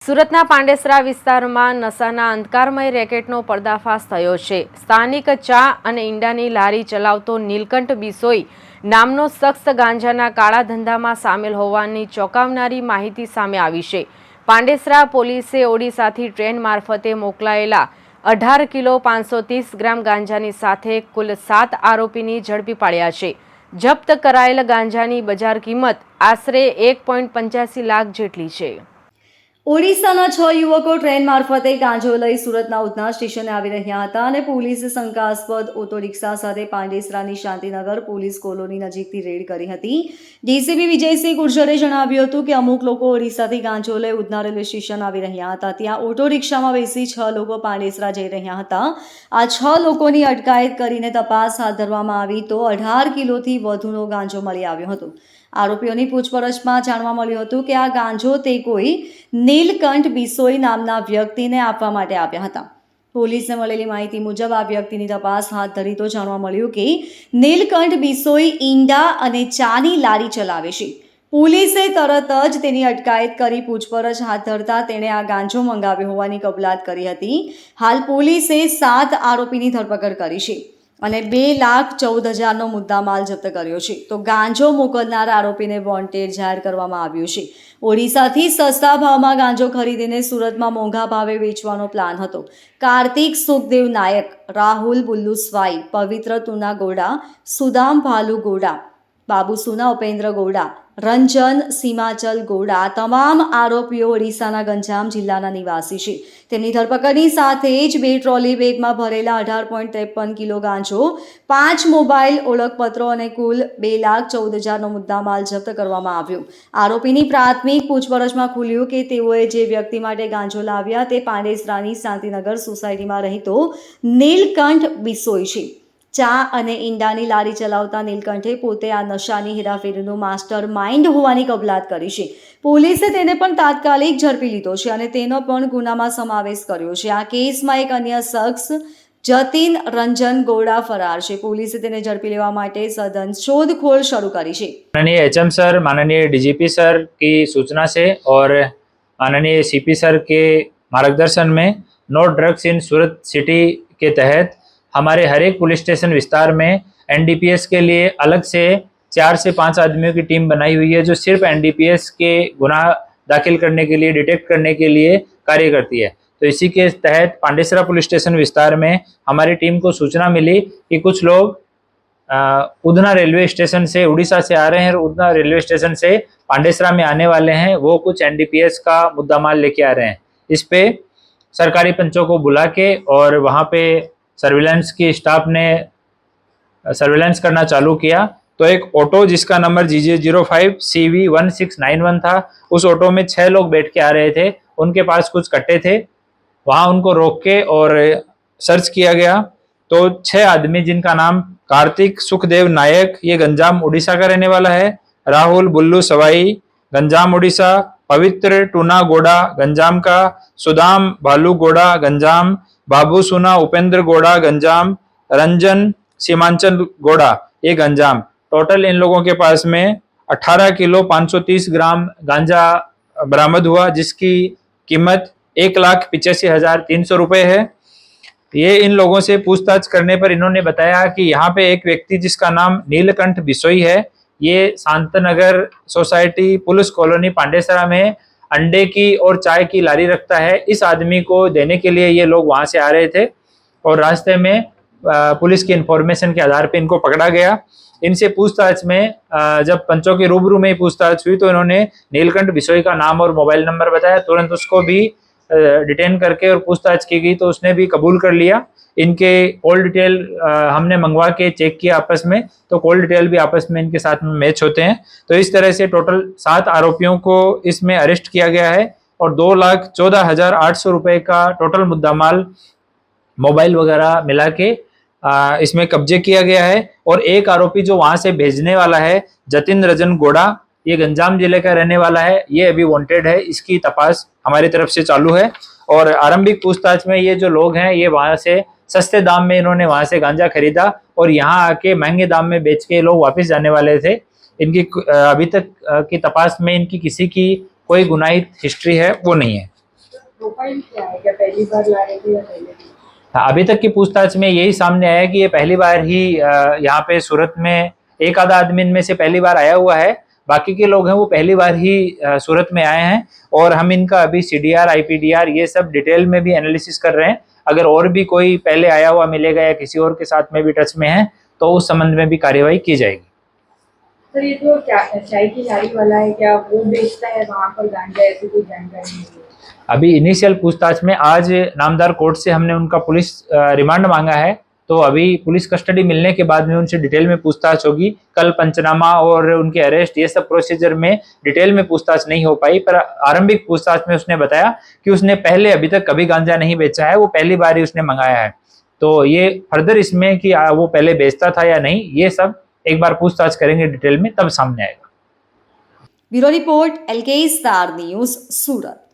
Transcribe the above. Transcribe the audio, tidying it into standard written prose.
સુરતના પાંડેસરા વિસ્તારમાં નશાના અંધકારમય રેકેટનો પર્દાફાશ થયો છે। સ્થાનિક ચા અને ઈંડાની લારી ચલાવતો નીલકંઠ બિસોઈ નામનો શખ્સ ગાંજાના કાળા ધંધામાં સામેલ હોવાની ચોંકાવનારી માહિતી સામે આવી છે। પાંડેસરા પોલીસે ઓડિશાથી ટ્રેન મારફતે મોકલાયેલા 18 કિલો 530 ગ્રામ ગાંજાની સાથે કુલ 7 આરોપીની ઝડપી પાડ્યા છે। જપ્ત કરાયેલ ગાંજાની બજાર કિંમત આશરે 1.85 લાખ જેટલી છે। ઓડિશાના 6 યુવકો ટ્રેન મારફતે ગાંજો લઈ સુરતના ઉધના સ્ટેશને આવી રહ્યા હતા અને પોલીસે શંકાસ્પદ ઓટો રિક્ષા સાથે પાંડેસરાની શાંતિનગર પોલીસ કોલોની નજીકથી રેડ કરી હતી। ડીસીપી વિજયસિંહ ગુર્જરે જણાવ્યું હતું કે અમુક લોકો ઓડિશાથી ગાંજો લઈ ઉધના રેલવે સ્ટેશન આવી રહ્યા હતા। ત્યાં ઓટો રિક્ષામાં બેસી 6 લોકો પાંડેસરા જઈ રહ્યા હતા। આ 6 લોકોની અટકાયત કરીને તપાસ હાથ ધરવામાં આવી તો 18 કિલોથી વધુનો ગાંજો મળી આવ્યો હતો। આરોપીઓની પૂછપરછમાં જાણવા મળ્યું હતું કે આ ગાંજો તે કોઈ નીલકંઠ બિસોઈ નામના વ્યક્તિને આપવા માટે આવ્યા હતા। પોલીસને મળેલી માહિતી મુજબ આ વ્યક્તિની તપાસ હાથ ધરી તો જાણવા મળ્યું કે નીલકંઠ બિસોઈ ઈંડા અને ચાની લારી ચલાવે છે। પોલીસે તરત જ તેની અટકાયત કરી પૂછપરછ હાથ ધરતા તેણે આ ગાંજો મંગાવ્યો હોવાની કબૂલાત કરી હતી। હાલ પોલીસે 7 આરોપીની ધરપકડ કરી છે અને 2,14,000નો મુદ્દામાલ જપ્ત કર્યો છે। તો ગાંજો મોકલનાર આરોપીને વોન્ટેડ જાહેર કરવામાં આવ્યું છે। ઓડિશાથી સસ્તા ભાવમાં ગાંજો ખરીદીને સુરતમાં મોંઘા ભાવે વેચવાનો પ્લાન હતો। કાર્તિક સુખદેવ નાયક, રાહુલ બુલ્લુ સ્વાઈ, પવિત્ર તુના ગોડા, સુદામ ભાલુ ગોડા, બાબુ સુના ઉપેન્દ્ર ગોડા, રંજન સીમાચલ ગોડા તમામ આરોપીઓ ઓડિશાના ગંજામ જિલ્લાના નિવાસી છે। તેમની ધરપકડની સાથે જ 2 ટ્રોલી બેગમાં ભરેલા 18.53 કિલો ગાંજો, 5 મોબાઈલ ઓળખપત્રો અને કુલ 2,14,000નો મુદ્દામાલ જપ્ત કરવામાં આવ્યો। આરોપીની પ્રાથમિક પૂછપરછમાં ખુલ્યું કે તેઓએ જે વ્યક્તિ માટે ગાંજો લાવ્યા તે પાંડેસરાની શાંતિનગર સોસાયટીમાં રહેતો નીલકંઠ બિસોઈ છે। ચા અને ઈંડાની લારી ચલાવતા નીલકંઠે પોતે આ નશાની હેરાફેરીનો માસ્ટર માઇન્ડ હોવાની કબૂલાત કરી છે। પોલીસે તેને પણ તાત્કાલિક ઝડપી લીધો છે અને તેનો પણ ગુનામાં સમાવેશ કર્યો છે। આ કેસમાં એક અન્ય શખ્સ જતીન રંજન ગોડા फरार છે। પોલીસે તેને ઝડપી લેવા માટે સઘન શોધખોળ શરૂ કરી છે। माननीय एचएम सर, माननीय डीजीपी सर की सूचना से और माननीय सीपी सर के मार्गदर्शन में no drugs in Surat city के तहत हमारे हर एक पुलिस स्टेशन विस्तार में एनडीपीएस के लिए अलग से 4 से 5 आदमियों की टीम बनाई हुई है जो सिर्फ एनडीपीएस के गुनाह दाखिल करने के लिए, डिटेक्ट करने के लिए कार्य करती है। तो इसी के तहत पांडेसरा पुलिस स्टेशन विस्तार में हमारी टीम को सूचना मिली कि कुछ लोग उधना रेलवे स्टेशन से, उड़ीसा से आ रहे हैं और उधना रेलवे स्टेशन से पांडेसरा में आने वाले हैं। वो कुछ एनडीपीएस का मुद्दा माल लेके आ रहे हैं। इस पे सरकारी पंचों को बुला के और वहाँ पे सर्विलेंस की स्टाफ ने सर्विलेंस करना चालू किया तो एक ऑटो जिसका नंबर GJ05 CV1691 था, उस ऑटो में 6 लोग बैठ के आ रहे थे। उनके पास कुछ कट्टे थे, वहाँ उनको रोक के और सर्च किया गया तो 6 आदमी जिनका नाम कार्तिक सुखदेव नायक, ये गंजाम उड़ीसा का रहने वाला है, राहुल बुल्लू सवाई गंजाम उड़ीसा, पवित्र टूना गोड़ा गंजाम का, सुदाम भालू गोड़ा गंजाम, बाबू सुना उपेंद्र गोड़ा गंजाम, रंजन सीमांचल गोड़ा ये गंजाम। टोटल इन लोगों के पास में 18 किलो 530 ग्राम गांजा बरामद हुआ जिसकी कीमत 1,85,300 रुपये है। ये इन लोगों से पूछताछ करने पर इन्होंने बताया कि यहाँ पे एक व्यक्ति जिसका नाम नीलकंठ बिसोई है, ये शांतनगर सोसाइटी पुलिस कॉलोनी पांडेसरा में अंडे की और चाय की लारी रखता है। इस आदमी को देने के लिए ये लोग वहाँ से आ रहे थे और रास्ते में पुलिस की इंफॉर्मेशन के आधार पे इनको पकड़ा गया। इनसे पूछताछ में जब पंचों के रूबरू में पूछताछ हुई तो इन्होंने नीलकंठ बिसोई का नाम और मोबाइल नंबर बताया। तुरंत उसको भी डिटेन करके और पूछताछ की गई तो उसने भी कबूल कर लिया। इनके कॉल डिटेल हमने मंगवा के चेक किया आपस में, तो कॉल डिटेल भी आपस में इनके साथ में मैच होते हैं। तो इस तरह से टोटल 7 आरोपियों को इसमें अरेस्ट किया गया है और 2,14,800 रुपये का टोटल मुद्दा माल मोबाइल वगैरह मिला के इसमें कब्जे किया गया है। और एक आरोपी जो वहां से भेजने वाला है जतिन रजन गोड़ा, ये गंजाम जिले का रहने वाला है, ये अभी वांटेड है। इसकी तपास हमारी तरफ से चालू है और आरंभिक पूछताछ में ये जो लोग हैं ये वहां से सस्ते दाम में इन्होंने वहां से गांजा खरीदा और यहाँ आके महंगे दाम में बेच के लोग वापस जाने वाले थे। इनकी अभी तक की तपास में इनकी किसी की कोई गुनाहित हिस्ट्री है वो नहीं है। प्रोफाइल क्या है, क्या पहली बार ला रहे थे या पहले भी? अभी तक की पूछताछ में यही सामने आया कि ये पहली बार ही यहाँ पे सूरत में एक आधा आदमी इनमें से पहली बार आया हुआ है। बाकी के लोग हैं वो पहली बार ही सूरत में आए हैं और हम इनका अभी CDR IPDR ये सब डिटेल में भी एनालिसिस कर रहे हैं। अगर और भी कोई पहले आया हुआ मिलेगा या किसी और के साथ में भी टच में है तो उस संबंध में भी कार्यवाही की जाएगी। सर ये तो क्या चाय की लारी वाला है, क्या वो बेचता है वहाँ पर गांजा, ऐसी कोई जानकारी नहीं है? अभी इनिशियल पूछताछ में आज नामदार कोर्ट से हमने उनका पुलिस रिमांड मांगा है, तो अभी पुलिस कस्टडी मिलने के बाद में उनसे डिटेल में पूछताछ होगी। कल पंचनामा और उनके अरेस्ट ये सब प्रोसीजर में डिटेल में पूछताछ नहीं हो पाई, पर आरंभिक पूछताछ में उसने बताया कि उसने पहले अभी तक कभी गांजा नहीं बेचा है, वो पहली बार ही उसने मंगाया है। तो ये फर्दर इसमें कि वो पहले बेचता था या नहीं, ये सब एक बार पूछताछ करेंगे डिटेल में, तब सामने आएगा। Bureau report LK star news, सूरत।